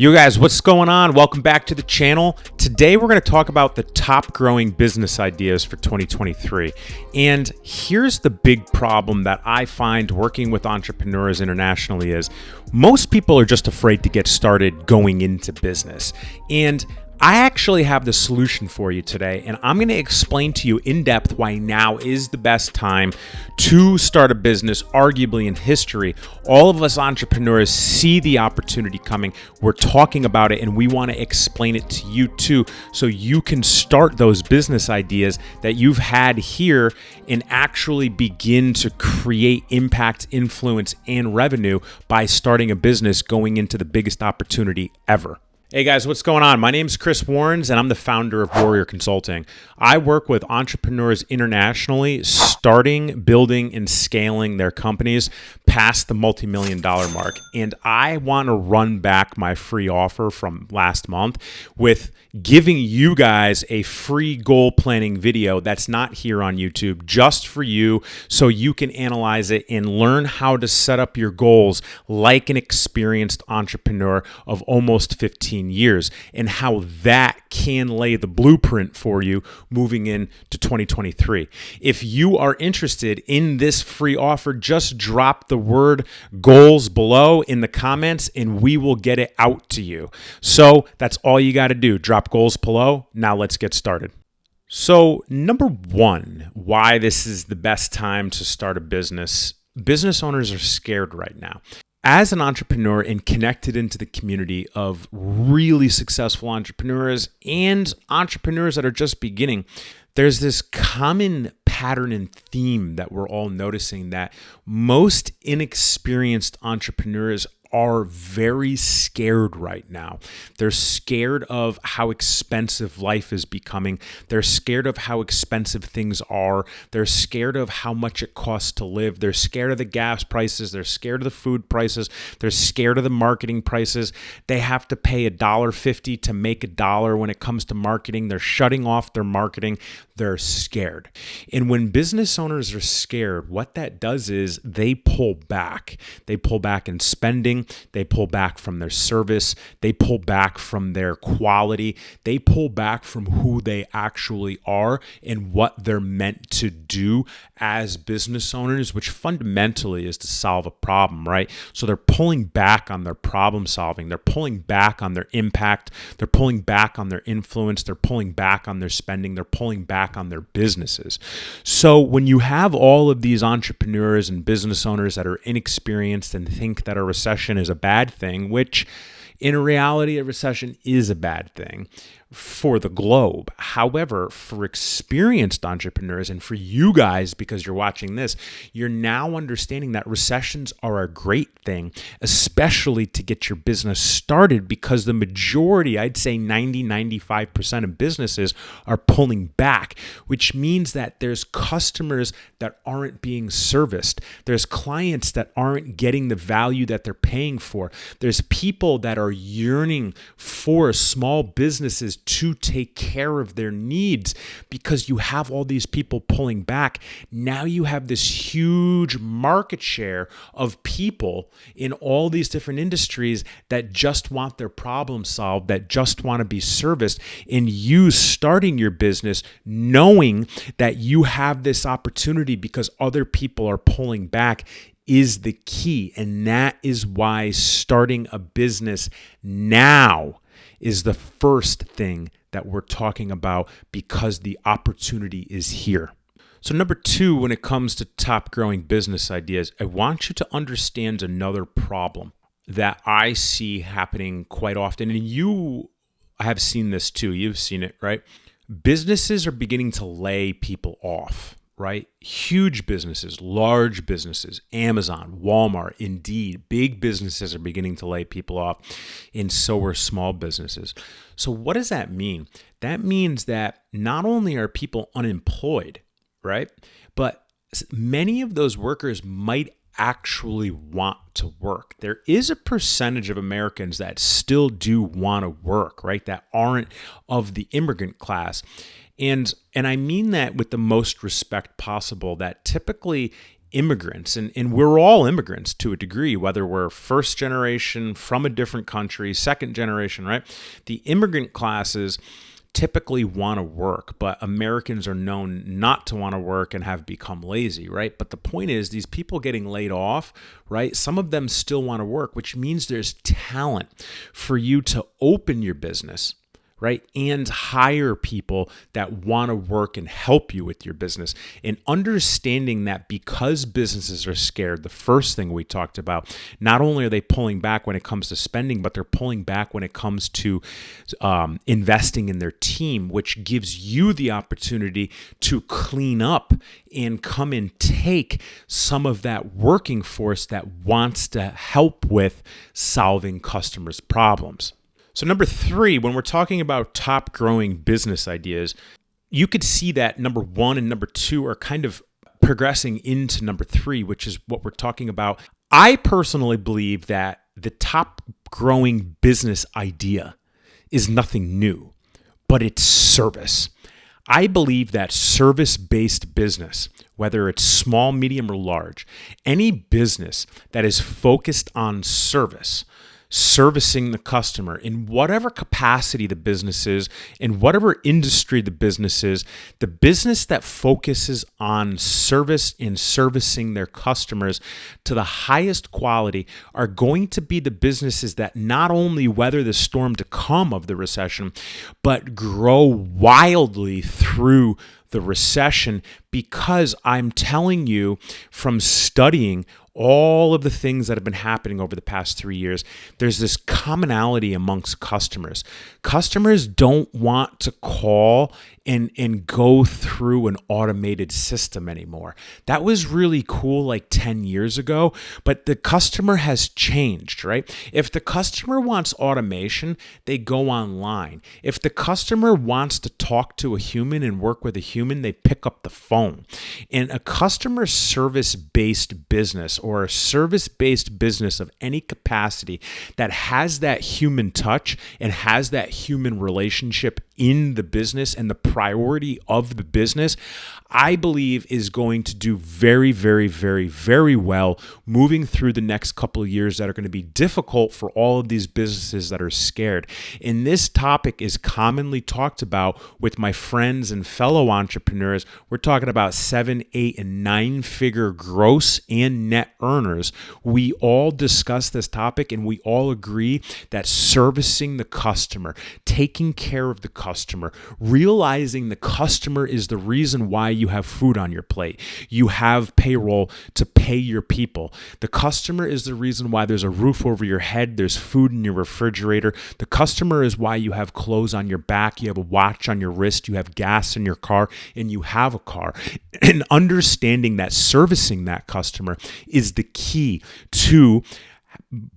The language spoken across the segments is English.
You guys, what's going on? Welcome back to the channel. Today we're going to talk about the top growing business ideas for 2023. And here's the big problem that I find working with entrepreneurs internationally is most people are just afraid to get started going into business. And I actually have the solution for you today, and I'm going to explain to you in depth why now is the best time to start a business, arguably in history. All of us entrepreneurs see the opportunity coming. We're talking about it, and we want to explain it to you too, so you can start those business ideas that you've had here and actually begin to create impact, influence, and revenue by starting a business going into the biggest opportunity ever. Hey guys, what's going on? My name is Chris Warrens and I'm the founder of Warrior Consulting. I work with entrepreneurs internationally, starting, building, and scaling their companies past the multi-million-dollar mark. And I want to run back my free offer from last month with giving you guys a free goal planning video that's not here on YouTube, just for you, so you can analyze it and learn how to set up your goals like an experienced entrepreneur of almost 15 years, and how that can lay the blueprint for you moving into 2023. If you are interested in this free offer, just drop the word goals below in the comments and we will get it out to you. So that's all you got to do. Drop goals below. Now let's get started. So number one, why this is the best time to start a business. Business owners are scared right now. As an entrepreneur and connected into the community of really successful entrepreneurs and entrepreneurs that are just beginning, there's this common pattern and theme that we're all noticing that most inexperienced entrepreneurs are very scared right now. They're scared of how expensive life is becoming. They're scared of how expensive things are. They're scared of how much it costs to live. They're scared of the gas prices. They're scared of the food prices. They're scared of the marketing prices. They have to pay $1.50 to make $1 when it comes to marketing. They're shutting off their marketing. They're scared. And when business owners are scared, what that does is they pull back. They pull back in spending. They pull back from their service. They pull back from their quality. They pull back from who they actually are and what they're meant to do as business owners, which fundamentally is to solve a problem, right? So they're pulling back on their problem solving. They're pulling back on their impact. They're pulling back on their influence. They're pulling back on their spending. They're pulling back on their businesses. So when you have all of these entrepreneurs and business owners that are inexperienced and think that a recession is a bad thing, which in reality, a recession is a bad thing for the globe. However, for experienced entrepreneurs and for you guys, because you're watching this, you're now understanding that recessions are a great thing, especially to get your business started, because the majority, I'd say 95% of businesses are pulling back, which means that there's customers that aren't being serviced. There's clients that aren't getting the value that they're paying for. There's people that are yearning for small businesses to take care of their needs because you have all these people pulling back. Now you have this huge market share of people in all these different industries that just want their problem solved, that just want to be serviced. And you starting your business knowing that you have this opportunity because other people are pulling back is the key. And that is why starting a business now is the first thing that we're talking about, because the opportunity is here. So number two, when it comes to top growing business ideas, I want you to understand another problem that I see happening quite often. And you have seen this too. You've seen it, right? Businesses are beginning to lay people off. Right? Huge businesses, large businesses, Amazon, Walmart, Indeed, big businesses are beginning to lay people off, and so are small businesses. So what does that mean? That means that not only are people unemployed, right? But many of those workers might actually want to work. There is a percentage of Americans that still do want to work, right? That aren't of the immigrant class. And I mean that with the most respect possible, that typically immigrants, and we're all immigrants to a degree, whether we're first generation from a different country, second generation, right? The immigrant classes typically want to work, but Americans are known not to want to work and have become lazy, right? But the point is, these people getting laid off, right? Some of them still want to work, which means there's talent for you to open your business, right? And hire people that want to work and help you with your business. And understanding that because businesses are scared, the first thing we talked about, not only are they pulling back when it comes to spending, but they're pulling back when it comes to investing in their team, which gives you the opportunity to clean up and come and take some of that working force that wants to help with solving customers' problems. So number 3, when we're talking about top growing business ideas, you could see that number 1 and number 2 are kind of progressing into number 3, which is what we're talking about. I personally believe that the top growing business idea is nothing new, but it's service. I believe that service-based business, whether it's small, medium, or large, any business that is focused on servicing the customer in whatever capacity the business is, in whatever industry the business is, the business that focuses on service and servicing their customers to the highest quality are going to be the businesses that not only weather the storm to come of the recession, but grow wildly through the recession, because I'm telling you from studying all of the things that have been happening over the past 3 years, there's this commonality amongst customers. Customers don't want to call and go through an automated system anymore. That was really cool like 10 years ago, but the customer has changed, right? If the customer wants automation, they go online. If the customer wants to talk to a human and work with a human, they pick up the phone. And a customer service-based business or a service-based business of any capacity that has that human touch and has that human relationship in the business and the priority of the business, I believe is going to do very, very, very, very well moving through the next couple of years that are going to be difficult for all of these businesses that are scared. And this topic is commonly talked about with my friends and fellow entrepreneurs. We're talking about 7, 8, and 9-figure gross and net earners. We all discuss this topic and we all agree that servicing the customer, taking care of the customer, realizing the customer is the reason why you have food on your plate. You have payroll to pay your people. The customer is the reason why there's a roof over your head, there's food in your refrigerator. The customer is why you have clothes on your back, you have a watch on your wrist, you have gas in your car, and you have a car. And understanding that servicing that customer is the key to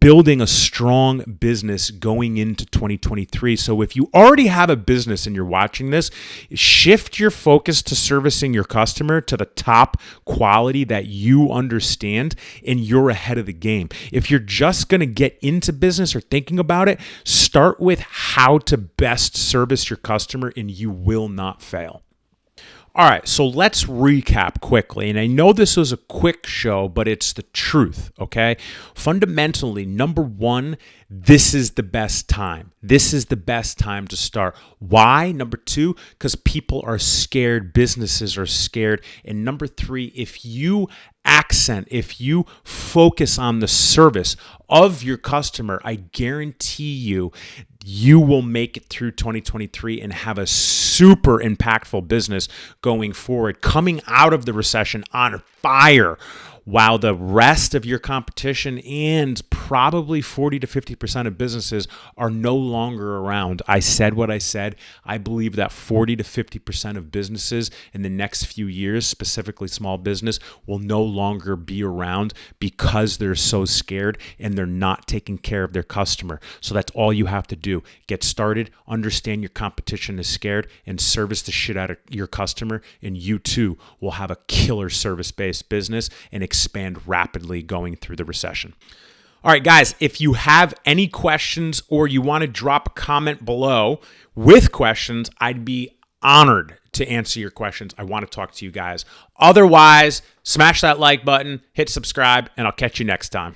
building a strong business going into 2023. So if you already have a business and you're watching this, shift your focus to servicing your customer to the top quality that you understand, and you're ahead of the game. If you're just going to get into business or thinking about it, start with how to best service your customer and you will not fail. All right, so let's recap quickly. And I know this was a quick show, but it's the truth, okay? Fundamentally, number 1, this is the best time. This is the best time to start. Why? Number 2, because people are scared, businesses are scared. And number 3, if you focus on the service of your customer, I guarantee you will make it through 2023 and have a super impactful business going forward, coming out of the recession on fire, while the rest of your competition and probably 40 to 50% of businesses are no longer around. I said what I said. I believe that 40 to 50% of businesses in the next few years, specifically small business, will no longer be around because they're so scared and they're not taking care of their customer. So that's all you have to do. Get started, understand your competition is scared, and service the shit out of your customer, and you too will have a killer service-based business and expand rapidly going through the recession. All right, guys, if you have any questions or you want to drop a comment below with questions, I'd be honored to answer your questions. I want to talk to you guys. Otherwise, smash that like button, hit subscribe, and I'll catch you next time.